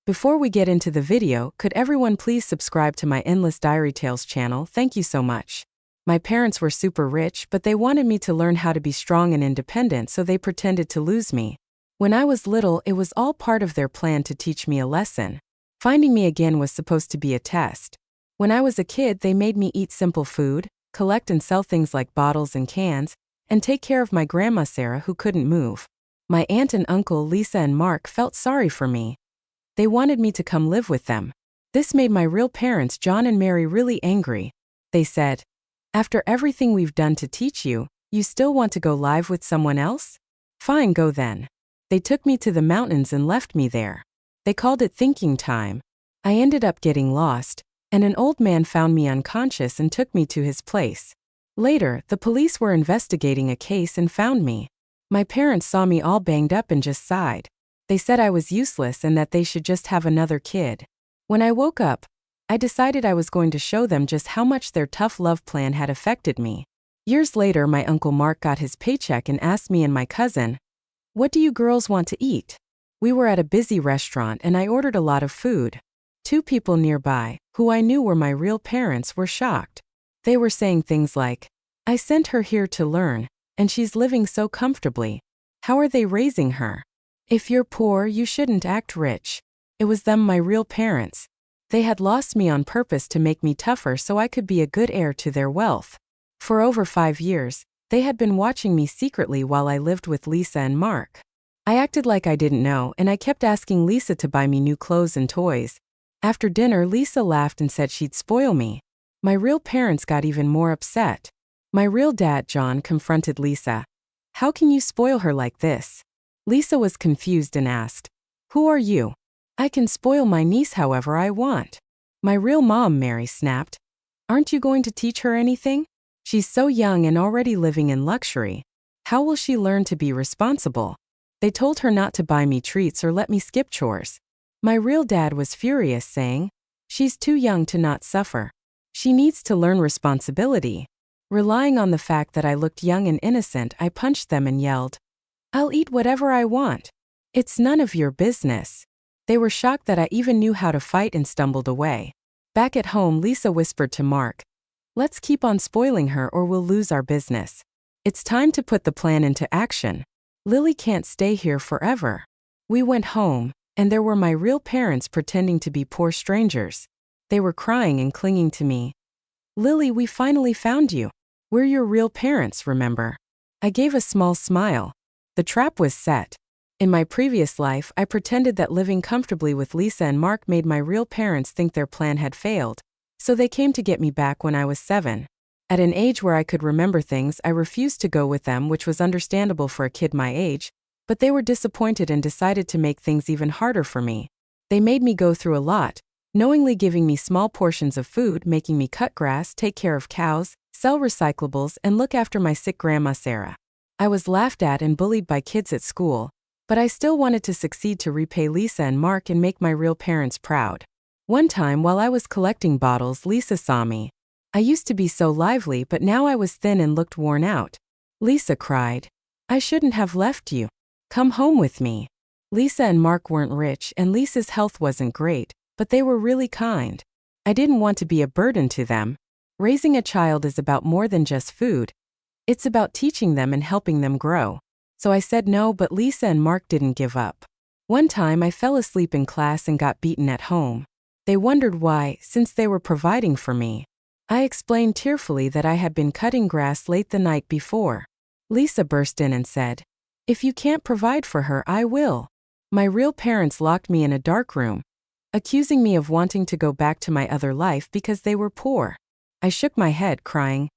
Before we get into the video, could everyone please subscribe to my Endless Diary Tales channel? Thank you so much. My parents were super rich, but they wanted me to learn how to be strong and independent, so they pretended to lose me. When I was little, it was all part of their plan to teach me a lesson. Finding me again was supposed to be a test. When I was a kid, they made me eat simple food, collect and sell things like bottles and cans, and take care of my grandma Sarah, who couldn't move. My aunt and uncle Lisa and Mark felt sorry for me. They wanted me to come live with them. This made my real parents, John and Mary, really angry. They said, "After everything we've done to teach you, you still want to go live with someone else? Fine, go then." They took me to the mountains and left me there. They called it thinking time. I ended up getting lost, and an old man found me unconscious and took me to his place. Later, the police were investigating a case and found me. My parents saw me all banged up and just sighed. They said I was useless and that they should just have another kid. When I woke up, I decided I was going to show them just how much their tough love plan had affected me. Years later, my Uncle Mark got his paycheck and asked me and my cousin, "What do you girls want to eat?" We were at a busy restaurant and I ordered a lot of food. Two people nearby, who I knew were my real parents, were shocked. They were saying things like, "I sent her here to learn, and she's living so comfortably. How are they raising her? If you're poor, you shouldn't act rich." It was them, my real parents. They had lost me on purpose to make me tougher so I could be a good heir to their wealth. For over 5 years, they had been watching me secretly while I lived with Lisa and Mark. I acted like I didn't know, and I kept asking Lisa to buy me new clothes and toys. After dinner, Lisa laughed and said she'd spoil me. My real parents got even more upset. My real dad, John, confronted Lisa. "How can you spoil her like this?" Lisa was confused and asked, "Who are you? I can spoil my niece however I want." My real mom, Mary, snapped, "Aren't you going to teach her anything? She's so young and already living in luxury. How will she learn to be responsible?" They told her not to buy me treats or let me skip chores. My real dad was furious, saying, "She's too young to not suffer. She needs to learn responsibility." Relying on the fact that I looked young and innocent, I punched them and yelled, "I'll eat whatever I want. It's none of your business." They were shocked that I even knew how to fight and stumbled away. Back at home, Lisa whispered to Mark, "Let's keep on spoiling her or we'll lose our business. It's time to put the plan into action. Lily can't stay here forever." We went home, and there were my real parents pretending to be poor strangers. They were crying and clinging to me. "Lily, we finally found you. We're your real parents, remember?" I gave a small smile. The trap was set. In my previous life, I pretended that living comfortably with Lisa and Mark made my real parents think their plan had failed, so they came to get me back when I was 7. At an age where I could remember things, I refused to go with them, which was understandable for a kid my age, but they were disappointed and decided to make things even harder for me. They made me go through a lot, knowingly giving me small portions of food, making me cut grass, take care of cows, sell recyclables, and look after my sick grandma Sarah. I was laughed at and bullied by kids at school, but I still wanted to succeed to repay Lisa and Mark and make my real parents proud. One time, while I was collecting bottles, Lisa saw me. I used to be so lively, but now I was thin and looked worn out. Lisa cried, "I shouldn't have left you. Come home with me." Lisa and Mark weren't rich, and Lisa's health wasn't great, but they were really kind. I didn't want to be a burden to them. Raising a child is about more than just food. It's about teaching them and helping them grow. So I said no, but Lisa and Mark didn't give up. One time I fell asleep in class and got beaten at home. They wondered why, since they were providing for me. I explained tearfully that I had been cutting grass late the night before. Lisa burst in and said, "If you can't provide for her, I will." My real parents locked me in a dark room, accusing me of wanting to go back to my other life because they were poor. I shook my head, crying,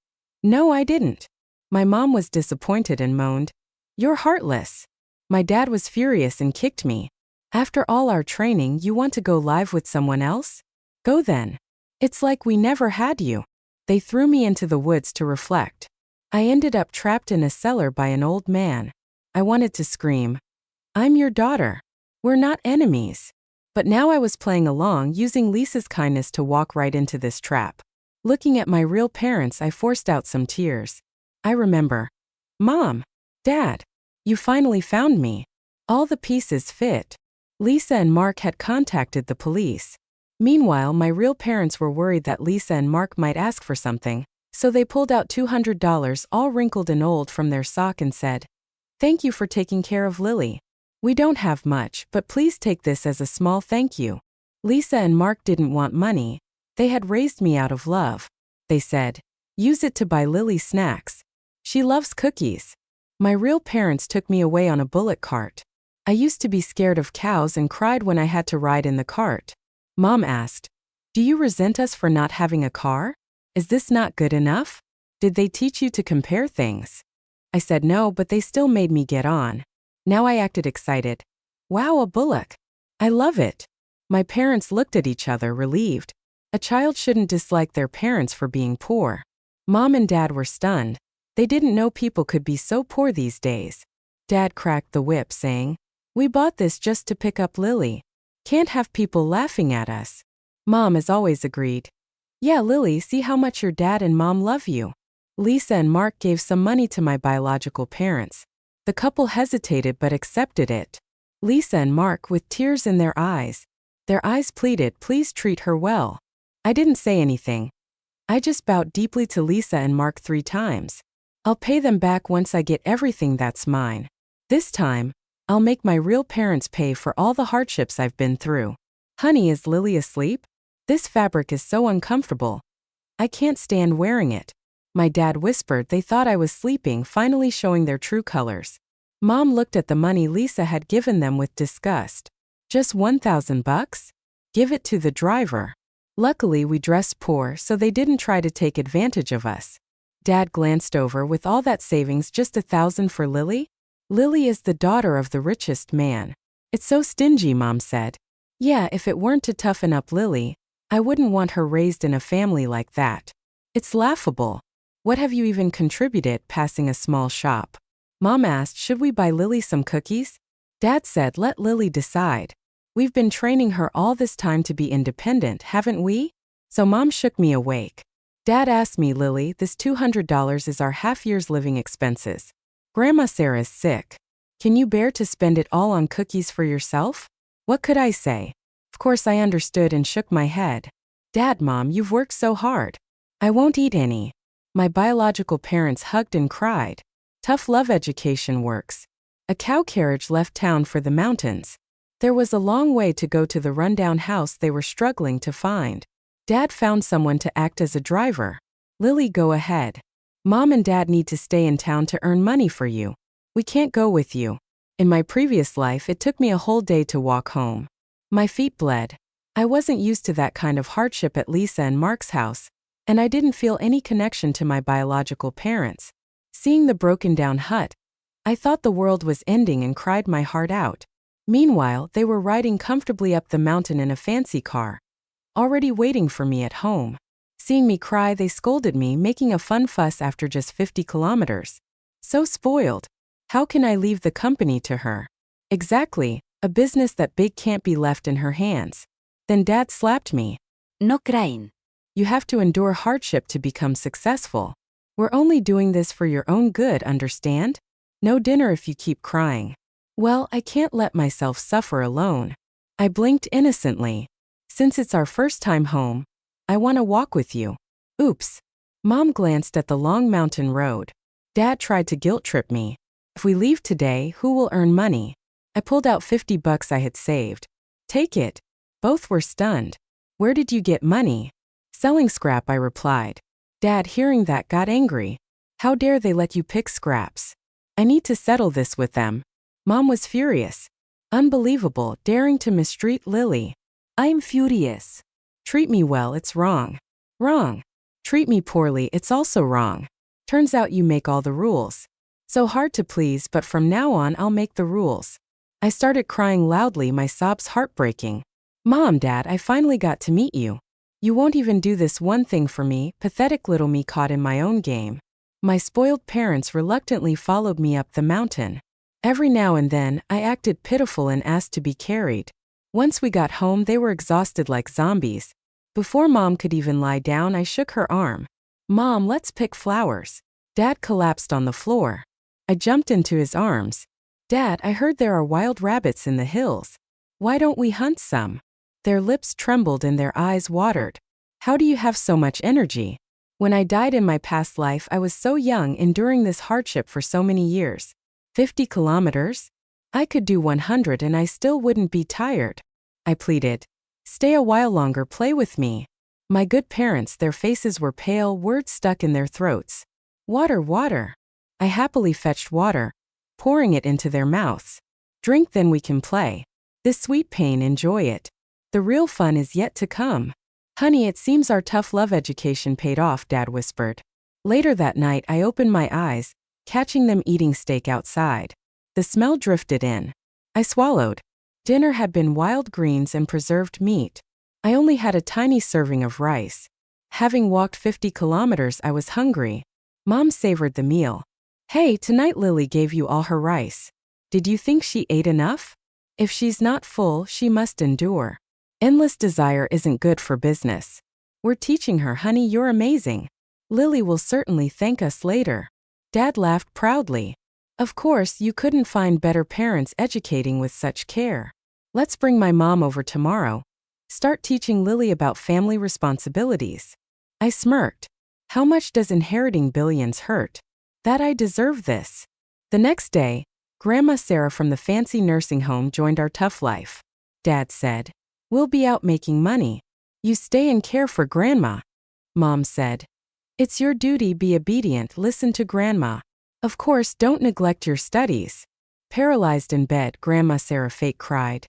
"No, I didn't." My mom was disappointed and moaned, "You're heartless." My dad was furious and kicked me. "After all our training, you want to go live with someone else? Go then. It's like we never had you." They threw me into the woods to reflect. I ended up trapped in a cellar by an old man. I wanted to scream, "I'm your daughter. We're not enemies." But now I was playing along, using Lisa's kindness to walk right into this trap. Looking at my real parents, I forced out some tears. I remember, "Mom, Dad, you finally found me. All the pieces fit." Lisa and Mark had contacted the police. Meanwhile, my real parents were worried that Lisa and Mark might ask for something, so they pulled out $200 all wrinkled and old from their sock and said, "Thank you for taking care of Lily. We don't have much, but please take this as a small thank you." Lisa and Mark didn't want money. They had raised me out of love. They said, "Use it to buy Lily snacks. She loves cookies." My real parents took me away on a bullock cart. I used to be scared of cows and cried when I had to ride in the cart. Mom asked, "Do you resent us for not having a car? Is this not good enough? Did they teach you to compare things?" I said no, but they still made me get on. Now I acted excited. "Wow, a bullock. I love it." My parents looked at each other, relieved. A child shouldn't dislike their parents for being poor. Mom and Dad were stunned. They didn't know people could be so poor these days. Dad cracked the whip, saying, "We bought this just to pick up Lily. Can't have people laughing at us." Mom, as always, agreed. "Yeah, Lily, see how much your dad and mom love you." Lisa and Mark gave some money to my biological parents. The couple hesitated but accepted it. Lisa and Mark, with tears in their eyes pleaded, "Please treat her well." I didn't say anything. I just bowed deeply to Lisa and Mark 3 times. "I'll pay them back once I get everything that's mine. This time, I'll make my real parents pay for all the hardships I've been through." "Honey, is Lily asleep? This fabric is so uncomfortable. I can't stand wearing it." My dad whispered they thought I was sleeping, finally showing their true colors. Mom looked at the money Lisa had given them with disgust. "Just $1,000? Give it to the driver." Luckily, we dressed poor, so they didn't try to take advantage of us. Dad glanced over. "With all that savings, just $1,000 for Lily? Lily is the daughter of the richest man. It's so stingy," Mom said. "Yeah, if it weren't to toughen up Lily, I wouldn't want her raised in a family like that. It's laughable. What have you even contributed?" Passing a small shop, Mom asked, "Should we buy Lily some cookies?" Dad said, "Let Lily decide. We've been training her all this time to be independent, haven't we?" So Mom shook me awake. Dad asked me, "Lily, this $200 is our half-year's living expenses. Grandma Sarah is sick. Can you bear to spend it all on cookies for yourself?" What could I say? Of course I understood and shook my head. "Dad, Mom, you've worked so hard. I won't eat any." My biological parents hugged and cried. Tough love education works. A cow carriage left town for the mountains. There was a long way to go to the rundown house they were struggling to find. Dad found someone to act as a driver. "Lily, go ahead. Mom and Dad need to stay in town to earn money for you. We can't go with you." In my previous life, it took me a whole day to walk home. My feet bled. I wasn't used to that kind of hardship at Lisa and Mark's house, and I didn't feel any connection to my biological parents. Seeing the broken-down hut, I thought the world was ending and cried my heart out. Meanwhile, they were riding comfortably up the mountain in a fancy car, already waiting for me at home. Seeing me cry, they scolded me, making a fun fuss after just 50 kilometers. So spoiled. How can I leave the company to her? Exactly, a business that big can't be left in her hands. Then Dad slapped me. No crying. You have to endure hardship to become successful. We're only doing this for your own good, understand? No dinner if you keep crying. Well, I can't let myself suffer alone. I blinked innocently. Since it's our first time home, I want to walk with you. Oops. Mom glanced at the long mountain road. Dad tried to guilt trip me. If we leave today, who will earn money? I pulled out $50 I had saved. Take it. Both were stunned. Where did you get money? Selling scrap, I replied. Dad, hearing that, got angry. How dare they let you pick scraps? I need to settle this with them. Mom was furious. Unbelievable, daring to mistreat Lily. I'm furious. Treat me well, it's wrong. Wrong. Treat me poorly, it's also wrong. Turns out you make all the rules. So hard to please, but from now on I'll make the rules. I started crying loudly, my sobs heartbreaking. Mom, Dad, I finally got to meet you. You won't even do this one thing for me, pathetic little me caught in my own game. My spoiled parents reluctantly followed me up the mountain. Every now and then, I acted pitiful and asked to be carried. Once we got home, they were exhausted like zombies. Before Mom could even lie down, I shook her arm. Mom, let's pick flowers. Dad collapsed on the floor. I jumped into his arms. Dad, I heard there are wild rabbits in the hills. Why don't we hunt some? Their lips trembled and their eyes watered. How do you have so much energy? When I died in my past life, I was so young, enduring this hardship for so many years. 50 kilometers? I could do 100 and I still wouldn't be tired. I pleaded. Stay a while longer, play with me. My good parents, their faces were pale, words stuck in their throats. Water, water. I happily fetched water, pouring it into their mouths. Drink, then we can play. This sweet pain, enjoy it. The real fun is yet to come. Honey, it seems our tough love education paid off, Dad whispered. Later that night, I opened my eyes, catching them eating steak outside. The smell drifted in. I swallowed. Dinner had been wild greens and preserved meat. I only had a tiny serving of rice. Having walked 50 kilometers, I was hungry. Mom savored the meal. Hey, tonight Lily gave you all her rice. Did you think she ate enough? If she's not full, she must endure. Endless desire isn't good for business. We're teaching her, honey, you're amazing. Lily will certainly thank us later. Dad laughed proudly. Of course, you couldn't find better parents educating with such care. Let's bring my mom over tomorrow. Start teaching Lily about family responsibilities. I smirked. How much does inheriting billions hurt? That I deserve this. The next day, Grandma Sarah from the fancy nursing home joined our tough life. Dad said, we'll be out making money. You stay and care for Grandma. Mom said, it's your duty, be obedient, listen to Grandma. Of course, don't neglect your studies. Paralyzed in bed, Grandma Sarah fake cried.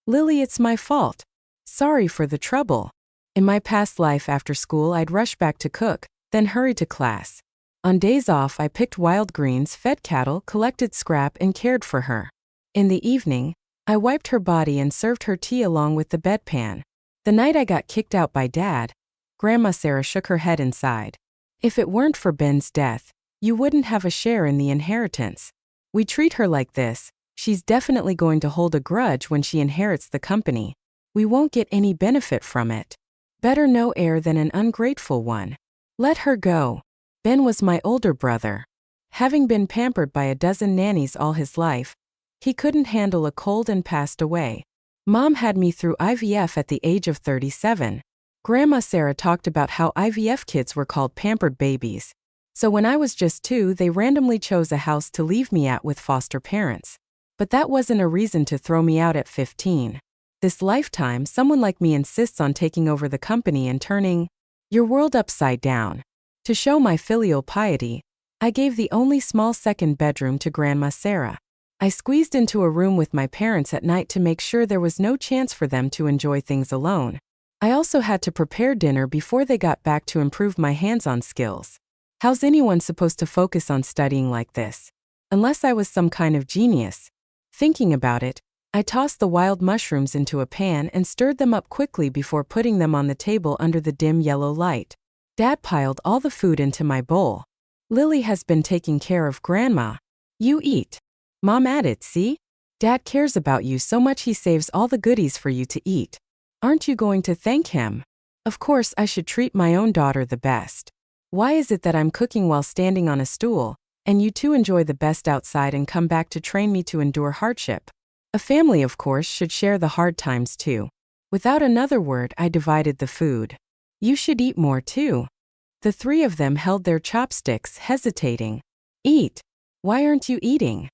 Lily, it's my fault. Sorry for the trouble. In my past life after school, I'd rush back to cook, then hurry to class. On days off, I picked wild greens, fed cattle, collected scrap, and cared for her. In the evening, I wiped her body and served her tea along with the bedpan. The night I got kicked out by Dad, Grandma Sarah shook her head and sighed. If it weren't for Ben's death, you wouldn't have a share in the inheritance. We treat her like this, she's definitely going to hold a grudge when she inherits the company. We won't get any benefit from it. Better no heir than an ungrateful one. Let her go. Ben was my older brother. Having been pampered by a dozen nannies all his life, he couldn't handle a cold and passed away. Mom had me through IVF at the age of 37. Grandma Sarah talked about how IVF kids were called pampered babies. So when I was just 2, they randomly chose a house to leave me at with foster parents. But that wasn't a reason to throw me out at 15. This lifetime, someone like me insists on taking over the company and turning your world upside down. To show my filial piety, I gave the only small second bedroom to Grandma Sarah. I squeezed into a room with my parents at night to make sure there was no chance for them to enjoy things alone. I also had to prepare dinner before they got back to improve my hands-on skills. How's anyone supposed to focus on studying like this? Unless I was some kind of genius. Thinking about it, I tossed the wild mushrooms into a pan and stirred them up quickly before putting them on the table under the dim yellow light. Dad piled all the food into my bowl. Lily has been taking care of Grandma. You eat. Mom added, see? Dad cares about you so much he saves all the goodies for you to eat. Aren't you going to thank him? Of course, I should treat my own daughter the best. Why is it that I'm cooking while standing on a stool, and you two enjoy the best outside and come back to train me to endure hardship? A family, of course, should share the hard times too. Without another word, I divided the food. You should eat more too. The 3 of them held their chopsticks, hesitating. Eat. Why aren't you eating?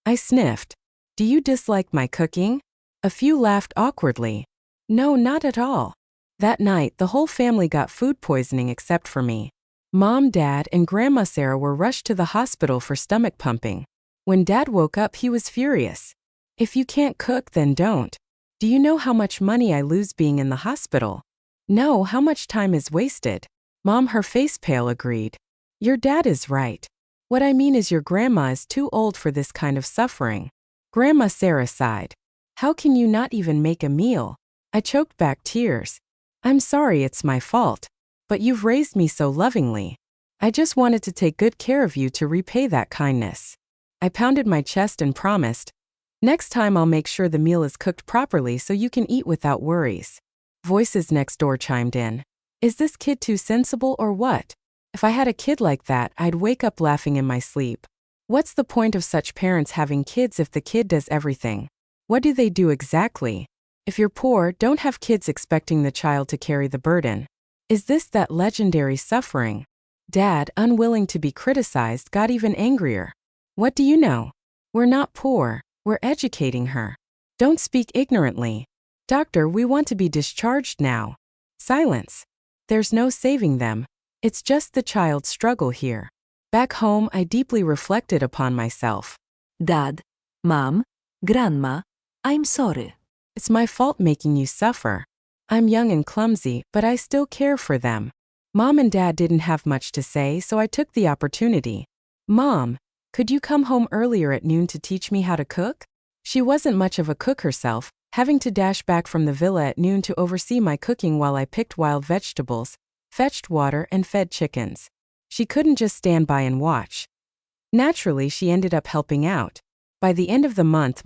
I sniffed. Do you dislike my cooking? A few laughed awkwardly. No, not at all. That night, the whole family got food poisoning except for me. Mom, Dad, and Grandma Sarah were rushed to the hospital for stomach pumping. When Dad woke up, he was furious. If you can't cook, then don't. Do you know how much money I lose being in the hospital? No, how much time is wasted? Mom, her face pale, agreed. Your dad is right. What I mean is your grandma is too old for this kind of suffering. Grandma Sarah sighed. How can you not even make a meal? I choked back tears. I'm sorry, it's my fault. But you've raised me so lovingly. I just wanted to take good care of you to repay that kindness. I pounded my chest and promised, next time I'll make sure the meal is cooked properly so you can eat without worries. Voices next door chimed in. Is this kid too sensible or what? If I had a kid like that, I'd wake up laughing in my sleep. What's the point of such parents having kids if the kid does everything? What do they do exactly? If you're poor, don't have kids expecting the child to carry the burden. Is this that legendary suffering? Dad, unwilling to be criticized, got even angrier. What do you know? We're not poor, we're educating her. Don't speak ignorantly. Doctor, we want to be discharged now. Silence. There's no saving them. It's just the child's struggle here. Back home, I deeply reflected upon myself. Dad, Mom, Grandma, I'm sorry. It's my fault making you suffer. I'm young and clumsy, but I still care for them. Mom and Dad didn't have much to say, so I took the opportunity. Mom, could you come home earlier at noon to teach me how to cook? She wasn't much of a cook herself, having to dash back from the villa at noon to oversee my cooking while I picked wild vegetables, fetched water, and fed chickens. She couldn't just stand by and watch. Naturally, she ended up helping out. By the end of the month,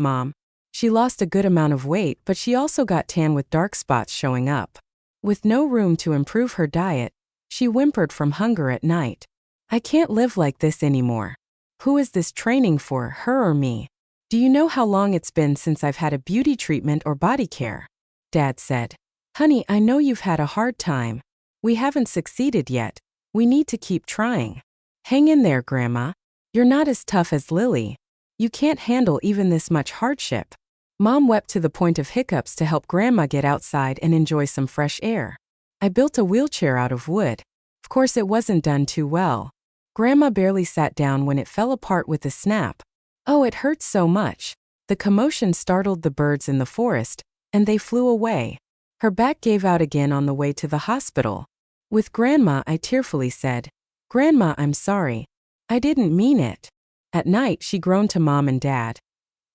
she lost a good amount of weight, but she also got tan with dark spots showing up. With no room to improve her diet, she whimpered from hunger at night. I can't live like this anymore. Who is this training for, her or me? Do you know how long it's been since I've had a beauty treatment or body care? Dad said. Honey, I know you've had a hard time. We haven't succeeded yet. We need to keep trying. Hang in there, Grandma. You're not as tough as Lily. You can't handle even this much hardship. Mom wept to the point of hiccups to help Grandma get outside and enjoy some fresh air. I built a wheelchair out of wood. Of course, it wasn't done too well. Grandma barely sat down when it fell apart with a snap. Oh, it hurt so much. The commotion startled the birds in the forest, and they flew away. Her back gave out again on the way to the hospital. With Grandma, I tearfully said, Grandma, I'm sorry. I didn't mean it. At night, she groaned to Mom and Dad.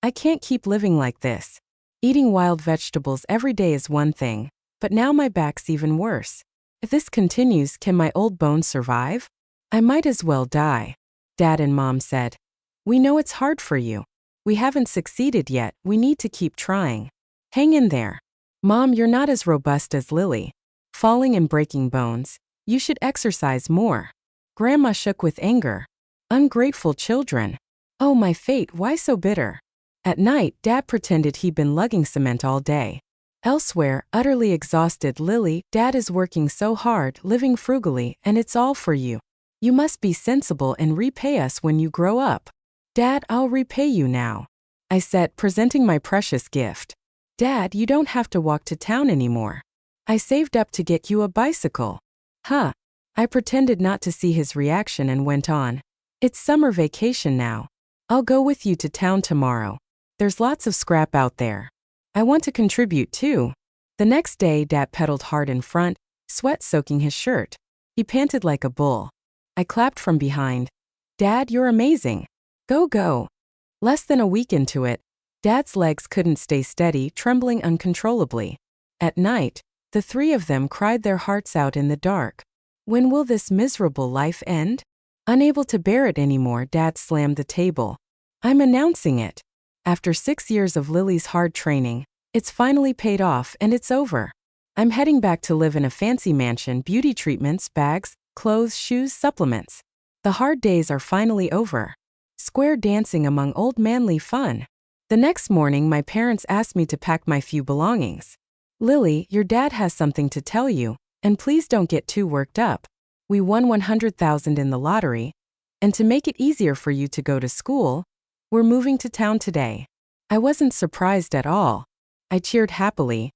I can't keep living like this. Eating wild vegetables every day is one thing, but now my back's even worse. If this continues, can my old bones survive? I might as well die. Dad and Mom said, we know it's hard for you. We haven't succeeded yet, we need to keep trying. Hang in there. Mom, you're not as robust as Lily. Falling and breaking bones. You should exercise more. Grandma shook with anger. Ungrateful children. Oh, my fate, why so bitter? At night, Dad pretended he'd been lugging cement all day. Elsewhere, utterly exhausted, Lily, Dad is working so hard, living frugally, and it's all for you. You must be sensible and repay us when you grow up. Dad, I'll repay you now. I said, presenting my precious gift. Dad, you don't have to walk to town anymore. I saved up to get you a bicycle. Huh. I pretended not to see his reaction and went on. It's summer vacation now. I'll go with you to town tomorrow. There's lots of scrap out there. I want to contribute too. The next day, Dad pedaled hard in front, sweat soaking his shirt. He panted like a bull. I clapped from behind. Dad, you're amazing. Go, go. Less than a week into it, Dad's legs couldn't stay steady, trembling uncontrollably. At night, the three of them cried their hearts out in the dark. When will this miserable life end? Unable to bear it anymore, Dad slammed the table. I'm announcing it. After 6 years of Lily's hard training, it's finally paid off and it's over. I'm heading back to live in a fancy mansion, beauty treatments, bags, clothes, shoes, supplements. The hard days are finally over. Square dancing among old manly fun. The next morning, my parents asked me to pack my few belongings. Lily, your dad has something to tell you, and please don't get too worked up. We won 100,000 in the lottery, and to make it easier for you to go to school, we're moving to town today. I wasn't surprised at all. I cheered happily.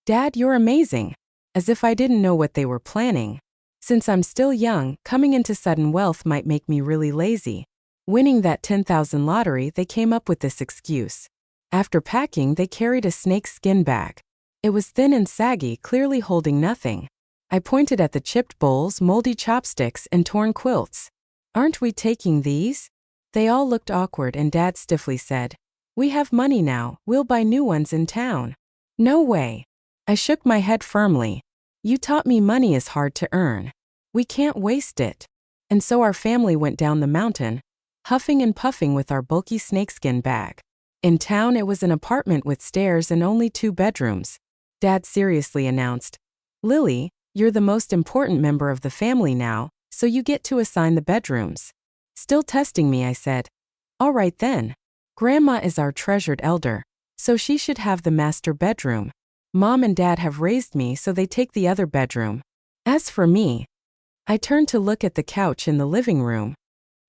Dad, you're amazing. As if I didn't know what they were planning. Since I'm still young, coming into sudden wealth might make me really lazy. Winning that 10,000 lottery, they came up with this excuse. After packing, they carried a snakeskin bag. It was thin and saggy, clearly holding nothing. I pointed at the chipped bowls, moldy chopsticks, and torn quilts. Aren't we taking these? They all looked awkward and Dad stiffly said, we have money now, we'll buy new ones in town. No way. I shook my head firmly. You taught me money is hard to earn. We can't waste it. And so our family went down the mountain, huffing and puffing with our bulky snakeskin bag. In town, it was an apartment with stairs and only 2 bedrooms. Dad seriously announced, Lily, you're the most important member of the family now, so you get to assign the bedrooms. Still testing me, I said. All right then. Grandma is our treasured elder, so she should have the master bedroom. Mom and Dad have raised me, so they take the other bedroom. As for me, I turned to look at the couch in the living room.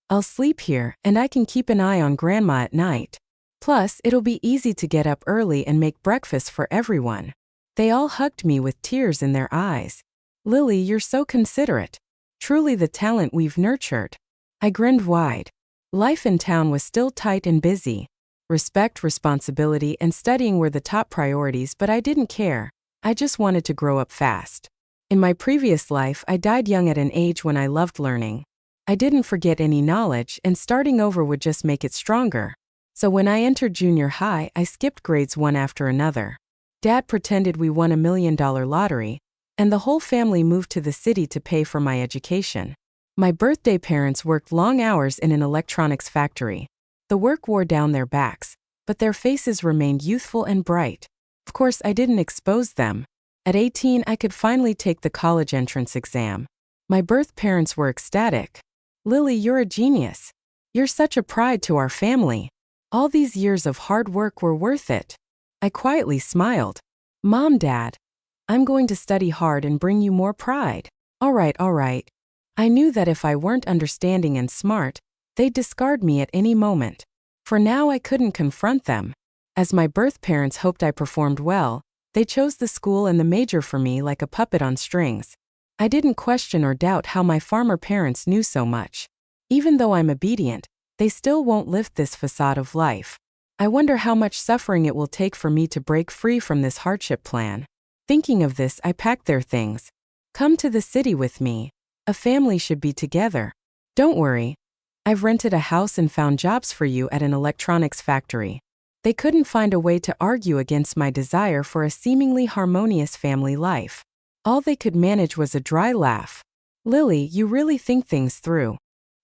I'll sleep here, and I can keep an eye on Grandma at night. Plus, it'll be easy to get up early and make breakfast for everyone. They all hugged me with tears in their eyes. Lily, you're so considerate. Truly the talent we've nurtured. I grinned wide. Life in town was still tight and busy. Respect, responsibility, and studying were the top priorities, but I didn't care. I just wanted to grow up fast. In my previous life, I died young at an age when I loved learning. I didn't forget any knowledge, and starting over would just make it stronger. So when I entered junior high, I skipped grades one after another. Dad pretended we won $1 million lottery, and the whole family moved to the city to pay for my education. My birthday parents worked long hours in an electronics factory. The work wore down their backs, but their faces remained youthful and bright. Of course, I didn't expose them. At 18, I could finally take the college entrance exam. My birth parents were ecstatic. Lily, you're a genius. You're such a pride to our family. All these years of hard work were worth it. I quietly smiled. Mom, Dad, I'm going to study hard and bring you more pride. All right. I knew that if I weren't understanding and smart, they'd discard me at any moment. For now, I couldn't confront them. As my birth parents hoped I performed well, they chose the school and the major for me like a puppet on strings. I didn't question or doubt how my farmer parents knew so much. Even though I'm obedient, they still won't lift this facade of life. I wonder how much suffering it will take for me to break free from this hardship plan. Thinking of this, I packed their things. Come to the city with me. A family should be together. Don't worry. I've rented a house and found jobs for you at an electronics factory. They couldn't find a way to argue against my desire for a seemingly harmonious family life. All they could manage was a dry laugh. Lily, you really think things through.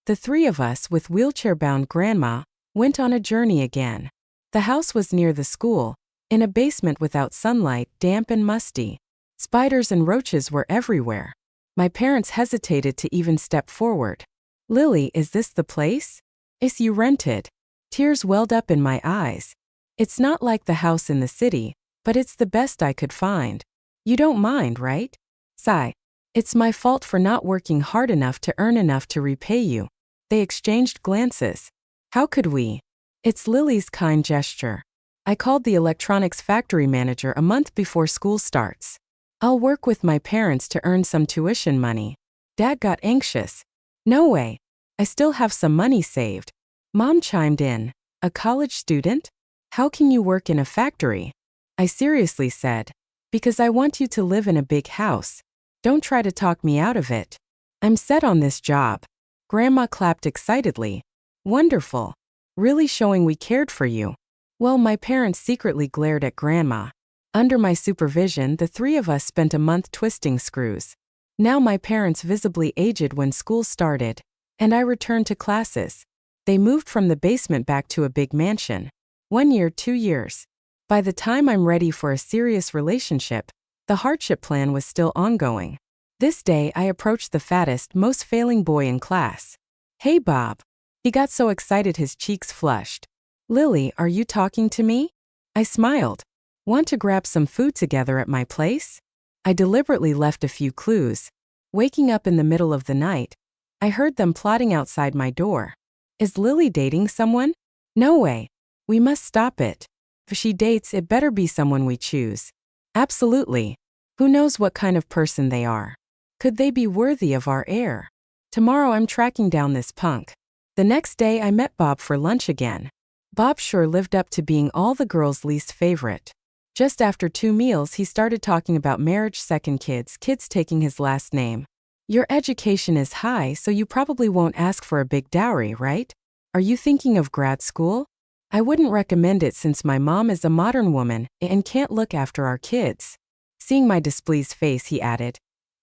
The three of us, with wheelchair-bound Grandma, went on a journey again. The house was near the school, in a basement without sunlight, damp and musty. Spiders and roaches were everywhere. My parents hesitated to even step forward. Lily, is this the place? Is you rented? Tears welled up in my eyes. It's not like the house in the city, but it's the best I could find. You don't mind, right? Sigh. It's my fault for not working hard enough to earn enough to repay you. They exchanged glances. How could we? It's Lily's kind gesture. I called the electronics factory manager a month before school starts. I'll work with my parents to earn some tuition money. Dad got anxious. No way. I still have some money saved. Mom chimed in. A college student? How can you work in a factory? I seriously said. Because I want you to live in a big house. Don't try to talk me out of it. I'm set on this job. Grandma clapped excitedly. Wonderful. Really showing we cared for you. Well, my parents secretly glared at Grandma. Under my supervision, the three of us spent a month twisting screws. Now my parents visibly aged when school started, and I returned to classes. They moved from the basement back to a big mansion. 1 year, 2 years. By the time I'm ready for a serious relationship, the hardship plan was still ongoing. This day, I approached the fattest, most failing boy in class. Hey, Bob. He got so excited his cheeks flushed. Lily, are you talking to me? I smiled. Want to grab some food together at my place? I deliberately left a few clues. Waking up in the middle of the night, I heard them plotting outside my door. Is Lily dating someone? No way. We must stop it. If she dates, it better be someone we choose. Absolutely. Who knows what kind of person they are? Could they be worthy of our heir? Tomorrow I'm tracking down this punk. The next day I met Bob for lunch again. Bob sure lived up to being all the girls' least favorite. Just after 2 meals he started talking about marriage, second kids taking his last name. Your education is high, so you probably won't ask for a big dowry, right? Are you thinking of grad school? I wouldn't recommend it since my mom is a modern woman and can't look after our kids. Seeing my displeased face, he added,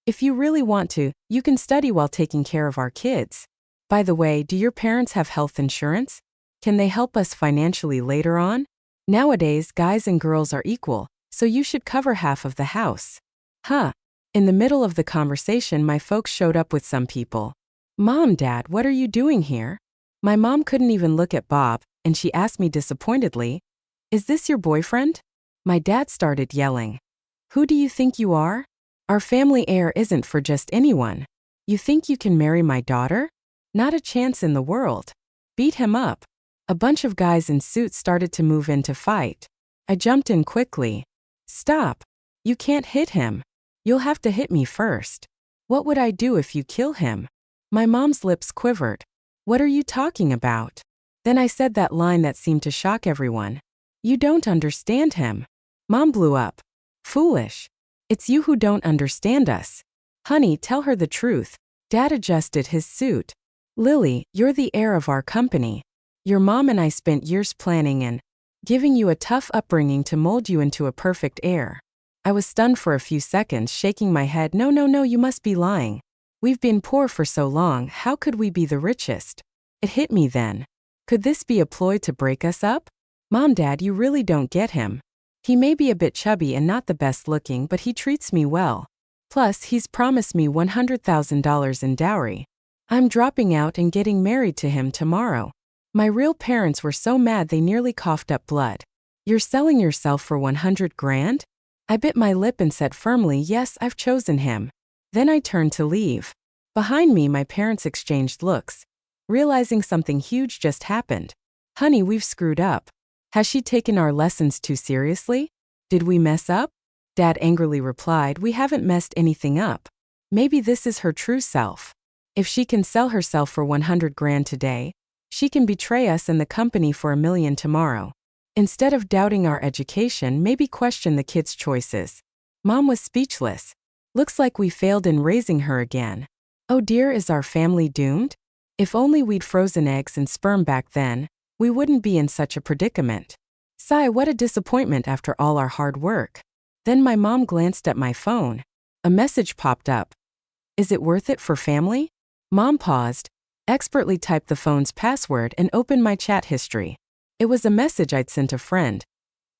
if you really want to, you can study while taking care of our kids. By the way, do your parents have health insurance? Can they help us financially later on? Nowadays, guys and girls are equal, so you should cover half of the house. Huh. In the middle of the conversation, my folks showed up with some people. Mom, Dad, what are you doing here? My mom couldn't even look at Bob, and she asked me disappointedly, is this your boyfriend? My dad started yelling. Who do you think you are? Our family heir isn't for just anyone. You think you can marry my daughter? Not a chance in the world. Beat him up. A bunch of guys in suits started to move in to fight. I jumped in quickly. Stop. You can't hit him. You'll have to hit me first. What would I do if you kill him? My mom's lips quivered. What are you talking about? Then I said that line that seemed to shock everyone. You don't understand him. Mom blew up. Foolish. It's you who don't understand us. Honey, tell her the truth. Dad adjusted his suit. Lily, you're the heir of our company. Your mom and I spent years planning and giving you a tough upbringing to mold you into a perfect heir. I was stunned for a few seconds, shaking my head. No, you must be lying. We've been poor for so long, how could we be the richest? It hit me then. Could this be a ploy to break us up? Mom, Dad, you really don't get him. He may be a bit chubby and not the best looking, but he treats me well. Plus, he's promised me $100,000 in dowry. I'm dropping out and getting married to him tomorrow. My real parents were so mad they nearly coughed up blood. You're selling yourself for 100 grand? I bit my lip and said firmly, yes, I've chosen him. Then I turned to leave. Behind me, my parents exchanged looks, realizing something huge just happened. Honey, we've screwed up. Has she taken our lessons too seriously? Did we mess up? Dad angrily replied, we haven't messed anything up. Maybe this is her true self. If she can sell herself for 100 grand today, she can betray us and the company for $1 million tomorrow. Instead of doubting our education, maybe question the kids' choices. Mom was speechless. Looks like we failed in raising her again. Oh dear, is our family doomed? If only we'd frozen eggs and sperm back then, we wouldn't be in such a predicament. Sigh, what a disappointment after all our hard work. Then my mom glanced at my phone. A message popped up. Is it worth it for family? Mom paused, expertly typed the phone's password and opened my chat history. It was a message I'd sent a friend.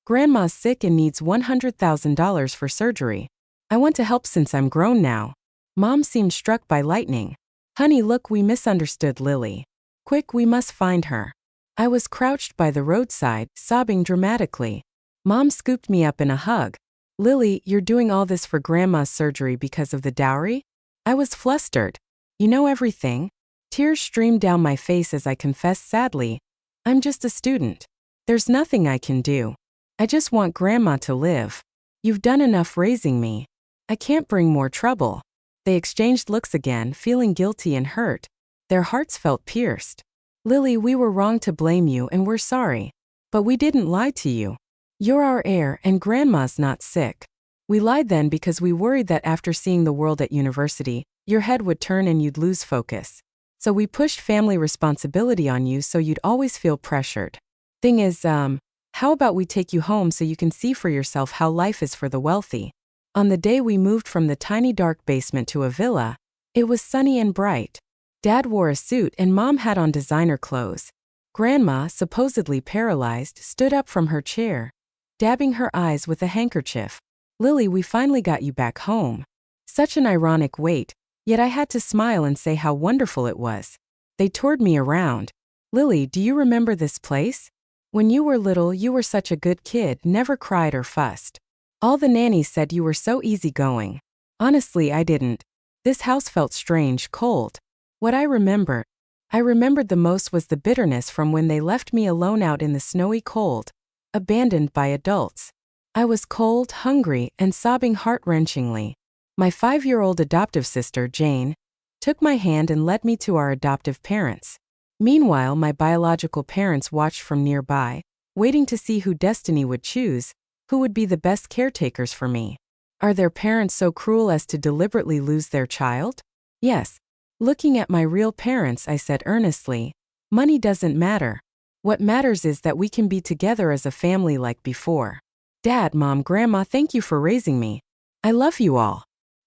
Grandma's sick and needs $100,000 for surgery. I want to help since I'm grown now. Mom seemed struck by lightning. Honey, look, we misunderstood Lily. Quick, we must find her. I was crouched by the roadside, sobbing dramatically. Mom scooped me up in a hug. Lily, you're doing all this for Grandma's surgery because of the dowry? I was flustered. You know everything? Tears streamed down my face as I confessed sadly. I'm just a student. There's nothing I can do. I just want Grandma to live. You've done enough raising me. I can't bring more trouble. They exchanged looks again, feeling guilty and hurt. Their hearts felt pierced. Lily, we were wrong to blame you and we're sorry. But we didn't lie to you. You're our heir and Grandma's not sick. We lied then because we worried that after seeing the world at university, your head would turn and you'd lose focus. So we pushed family responsibility on you so you'd always feel pressured. Thing is, how about we take you home so you can see for yourself how life is for the wealthy? On the day we moved from the tiny dark basement to a villa, it was sunny and bright. Dad wore a suit and Mom had on designer clothes. Grandma, supposedly paralyzed, stood up from her chair, dabbing her eyes with a handkerchief. Lily, we finally got you back home. Such an ironic wait, yet I had to smile and say how wonderful it was. They toured me around. Lily, do you remember this place? When you were little, you were such a good kid, never cried or fussed. All the nannies said you were so easygoing. Honestly, I didn't. This house felt strange, cold. What I remembered the most was the bitterness from when they left me alone out in the snowy cold, abandoned by adults. I was cold, hungry, and sobbing heart-wrenchingly. My 5-year-old adoptive sister, Jane, took my hand and led me to our adoptive parents. Meanwhile, my biological parents watched from nearby, waiting to see who destiny would choose, who would be the best caretakers for me. Are their parents so cruel as to deliberately lose their child? Yes. Looking at my real parents, I said earnestly, money doesn't matter. What matters is that we can be together as a family like before. Dad, Mom, Grandma, thank you for raising me. I love you all.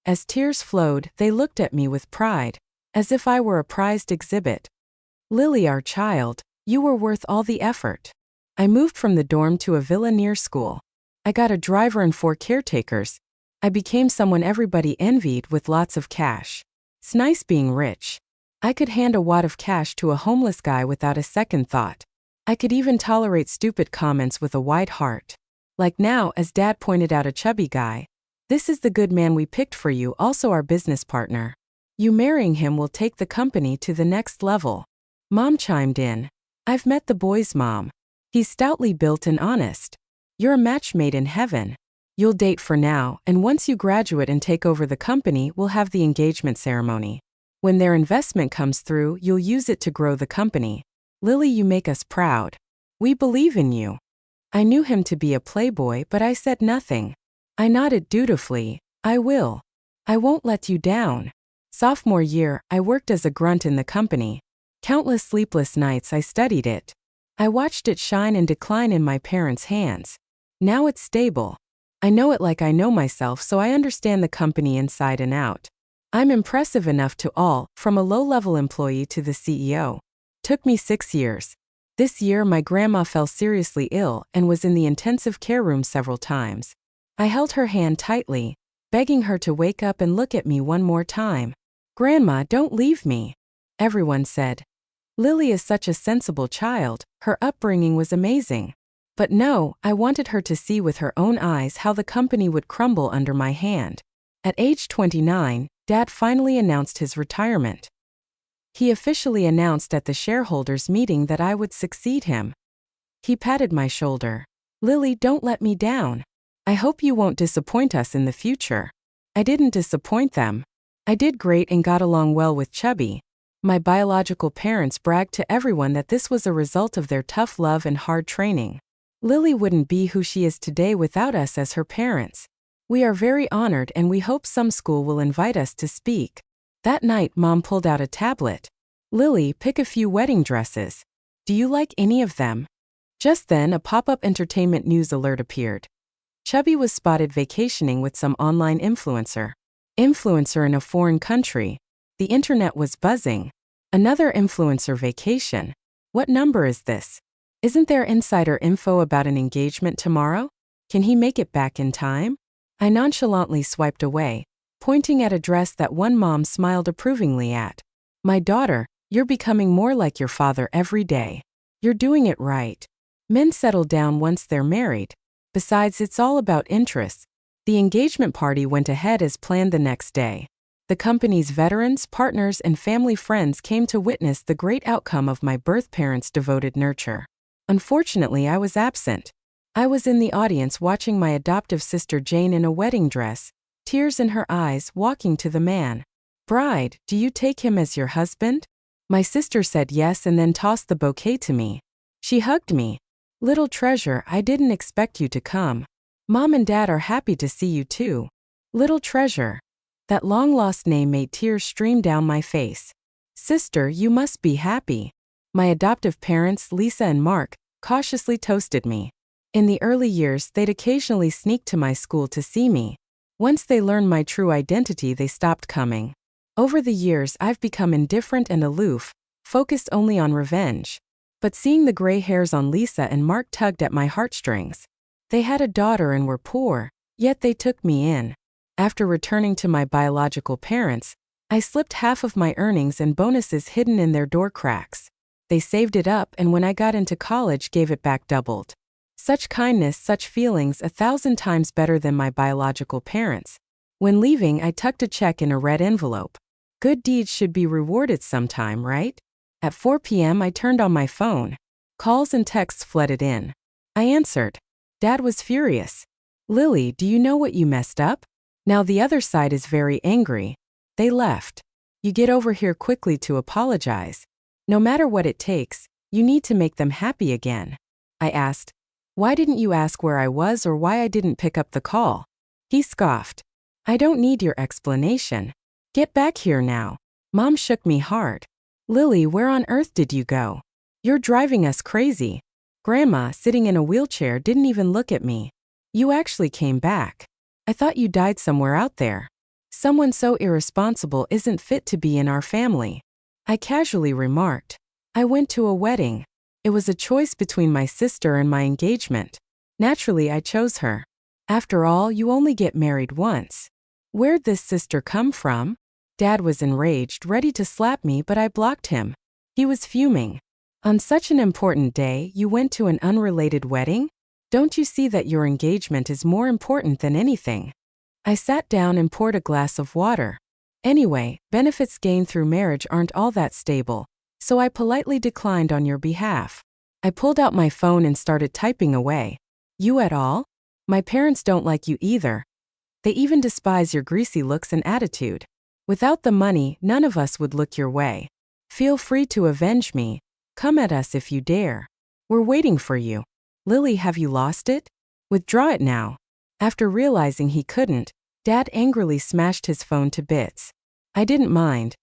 As tears flowed, they looked at me with pride, as if I were a prized exhibit. Lily, our child, you were worth all the effort. I moved from the dorm to a villa near school. I got a driver and 4 caretakers. I became someone everybody envied with lots of cash. It's nice being rich. I could hand a wad of cash to a homeless guy without a second thought. I could even tolerate stupid comments with a wide heart. Like now, as Dad pointed out a chubby guy. This is the good man we picked for you, also our business partner. You marrying him will take the company to the next level. Mom chimed in. I've met the boy's mom. He's stoutly built and honest. You're a match made in heaven. You'll date for now, and once you graduate and take over the company, we'll have the engagement ceremony. When their investment comes through, you'll use it to grow the company. Lily, you make us proud. We believe in you. I knew him to be a playboy, but I said nothing. I nodded dutifully. I will. I won't let you down. Sophomore year, I worked as a grunt in the company. Countless sleepless nights I studied it. I watched it shine and decline in my parents' hands. Now it's stable. I know it like I know myself, so I understand the company inside and out. I'm impressive enough to all, from a low-level employee to the CEO. Took me 6 years. This year my grandma fell seriously ill and was in the intensive care room several times. I held her hand tightly, begging her to wake up and look at me one more time. Grandma, don't leave me. Everyone said. Lily is such a sensible child, her upbringing was amazing. But no, I wanted her to see with her own eyes how the company would crumble under my hand. At age 29, Dad finally announced his retirement. He officially announced at the shareholders' meeting that I would succeed him. He patted my shoulder. Lily, don't let me down. I hope you won't disappoint us in the future. I didn't disappoint them. I did great and got along well with Chubby. My biological parents bragged to everyone that this was a result of their tough love and hard training. Lily wouldn't be who she is today without us as her parents. We are very honored and we hope some school will invite us to speak. That night, Mom pulled out a tablet. Lily, pick a few wedding dresses. Do you like any of them? Just then, a pop-up entertainment news alert appeared. Chubby was spotted vacationing with some online influencer. Influencer in a foreign country. The internet was buzzing. Another influencer vacation. What number is this? Isn't there insider info about an engagement tomorrow? Can he make it back in time? I nonchalantly swiped away, pointing at a dress that one mom smiled approvingly at. My daughter, you're becoming more like your father every day. You're doing it right. Men settle down once they're married. Besides, it's all about interests. The engagement party went ahead as planned the next day. The company's veterans, partners, and family friends came to witness the great outcome of my birth parents' devoted nurture. Unfortunately, I was absent. I was in the audience watching my adoptive sister Jane in a wedding dress, tears in her eyes, walking to the man. Bride, do you take him as your husband? My sister said yes and then tossed the bouquet to me. She hugged me. Little treasure, I didn't expect you to come. Mom and Dad are happy to see you too. Little treasure. That long-lost name made tears stream down my face. Sister, you must be happy. My adoptive parents, Lisa and Mark, cautiously toasted me. In the early years, they'd occasionally sneak to my school to see me. Once they learned my true identity, they stopped coming. Over the years, I've become indifferent and aloof, focused only on revenge. But seeing the gray hairs on Lisa and Mark tugged at my heartstrings. They had a daughter and were poor, yet they took me in. After returning to my biological parents, I slipped half of my earnings and bonuses hidden in their door cracks. They saved it up and when I got into college gave it back doubled. Such kindness, such feelings 1,000 times better than my biological parents. When leaving, I tucked a check in a red envelope. Good deeds should be rewarded sometime, right? At 4 p.m. I turned on my phone. Calls and texts flooded in. I answered. Dad was furious. Lily, do you know what you messed up? Now the other side is very angry. They left. You get over here quickly to apologize. No matter what it takes, you need to make them happy again. I asked, why didn't you ask where I was or why I didn't pick up the call? He scoffed. I don't need your explanation. Get back here now. Mom shook me hard. Lily, where on earth did you go? You're driving us crazy. Grandma, sitting in a wheelchair, didn't even look at me. You actually came back. I thought you died somewhere out there. Someone so irresponsible isn't fit to be in our family. I casually remarked. I went to a wedding. It was a choice between my sister and my engagement. Naturally, I chose her. After all, you only get married once. Where'd this sister come from? Dad was enraged, ready to slap me, but I blocked him. He was fuming. On such an important day, you went to an unrelated wedding? Don't you see that your engagement is more important than anything? I sat down and poured a glass of water. Anyway, benefits gained through marriage aren't all that stable, so I politely declined on your behalf. I pulled out my phone and started typing away. You at all? My parents don't like you either. They even despise your greasy looks and attitude. Without the money, none of us would look your way. Feel free to avenge me. Come at us if you dare. We're waiting for you. Lily, have you lost it? Withdraw it now. After realizing he couldn't, Dad angrily smashed his phone to bits. I didn't mind.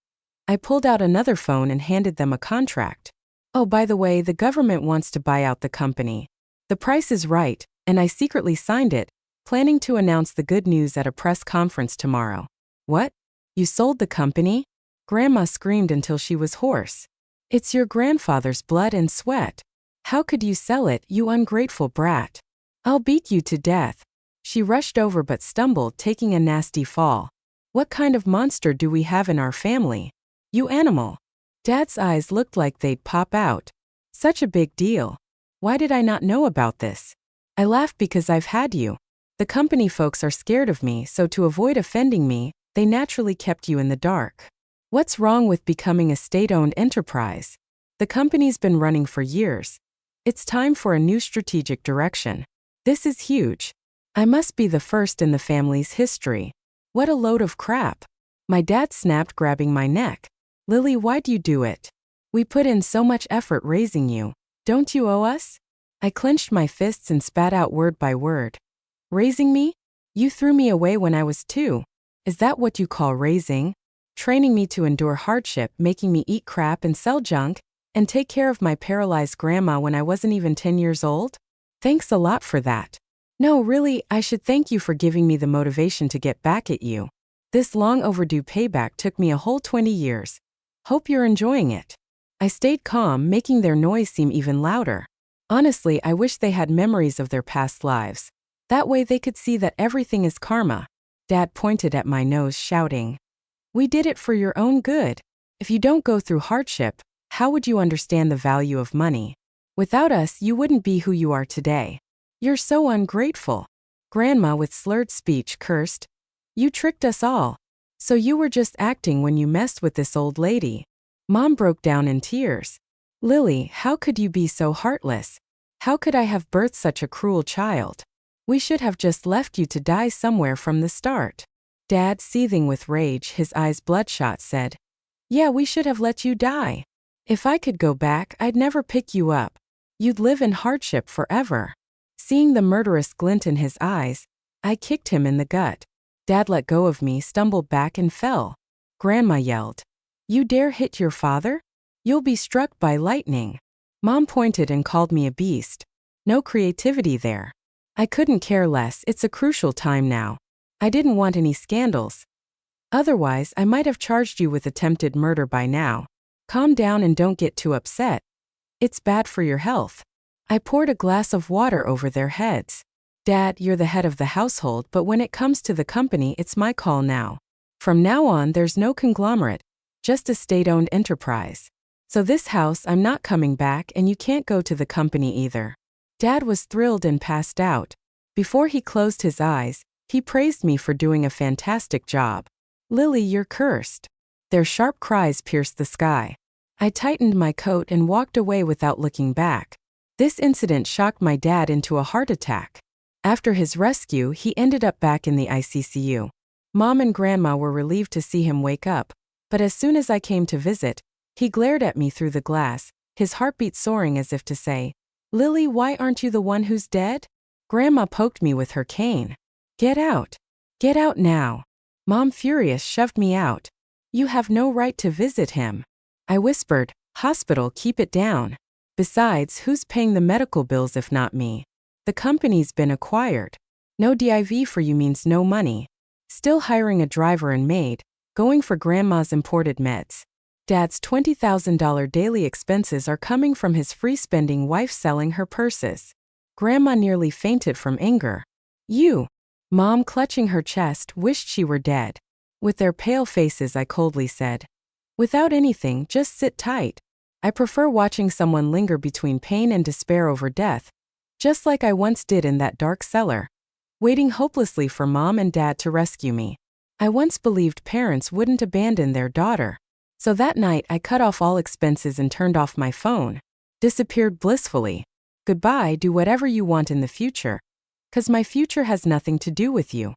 I pulled out another phone and handed them a contract. Oh, by the way, the government wants to buy out the company. The price is right, and I secretly signed it, planning to announce the good news at a press conference tomorrow. What? You sold the company? Grandma screamed until she was hoarse. It's your grandfather's blood and sweat. How could you sell it, you ungrateful brat? I'll beat you to death. She rushed over but stumbled, taking a nasty fall. What kind of monster do we have in our family? You animal. Dad's eyes looked like they'd pop out. Such a big deal. Why did I not know about this? I laughed because I've had you. The company folks are scared of me, so to avoid offending me, they naturally kept you in the dark. What's wrong with becoming a state-owned enterprise? The company's been running for years. It's time for a new strategic direction. This is huge. I must be the first in the family's history. What a load of crap. My dad snapped, grabbing my neck. Lily, why'd you do it? We put in so much effort raising you. Don't you owe us? I clenched my fists and spat out word by word. Raising me? You threw me away when I was 2. Is that what you call raising? Training me to endure hardship, making me eat crap and sell junk, and take care of my paralyzed grandma when I wasn't even 10 years old? Thanks a lot for that. No, really, I should thank you for giving me the motivation to get back at you. This long overdue payback took me a whole 20 years. Hope you're enjoying it. I stayed calm, making their noise seem even louder. Honestly, I wish they had memories of their past lives. That way they could see that everything is karma. Dad pointed at my nose, shouting. We did it for your own good. If you don't go through hardship, how would you understand the value of money? Without us, you wouldn't be who you are today. You're so ungrateful. Grandma, with slurred speech, cursed. You tricked us all. So you were just acting when you messed with this old lady. Mom broke down in tears. Lily, how could you be so heartless? How could I have birthed such a cruel child? We should have just left you to die somewhere from the start. Dad, seething with rage, his eyes bloodshot, said, Yeah, we should have let you die. If I could go back, I'd never pick you up. You'd live in hardship forever. Seeing the murderous glint in his eyes, I kicked him in the gut. Dad let go of me, stumbled back and fell. Grandma yelled, You dare hit your father? You'll be struck by lightning. Mom pointed and called me a beast. No creativity there. I couldn't care less, it's a crucial time now. I didn't want any scandals. Otherwise, I might have charged you with attempted murder by now. Calm down and don't get too upset. It's bad for your health. I poured a glass of water over their heads. Dad, you're the head of the household, but when it comes to the company, it's my call now. From now on, there's no conglomerate, just a state-owned enterprise. So this house, I'm not coming back, and you can't go to the company either. Dad was thrilled and passed out. Before he closed his eyes, he praised me for doing a fantastic job. Lily, you're cursed. Their sharp cries pierced the sky. I tightened my coat and walked away without looking back. This incident shocked my dad into a heart attack. After his rescue, he ended up back in the ICCU. Mom and Grandma were relieved to see him wake up, but as soon as I came to visit, he glared at me through the glass, his heartbeat soaring as if to say, Lily, why aren't you the one who's dead? Grandma poked me with her cane. Get out. Get out now. Mom, furious, shoved me out. You have no right to visit him. I whispered, Hospital, keep it down. Besides, who's paying the medical bills if not me? The company's been acquired. No div for you means no money. Still hiring a driver and maid, going for Grandma's imported meds. Dad's $20,000 daily expenses are coming from his free-spending wife selling her purses. Grandma nearly fainted from anger. You! Mom, clutching her chest, wished she were dead. With their pale faces, I coldly said, Without anything, just sit tight. I prefer watching someone linger between pain and despair over death, just like I once did in that dark cellar. waiting hopelessly for mom and dad to rescue me. I once believed parents wouldn't abandon their daughter. So that night I cut off all expenses and turned off my phone. Disappeared blissfully. Goodbye, do whatever you want in the future. 'Cause my future has nothing to do with you.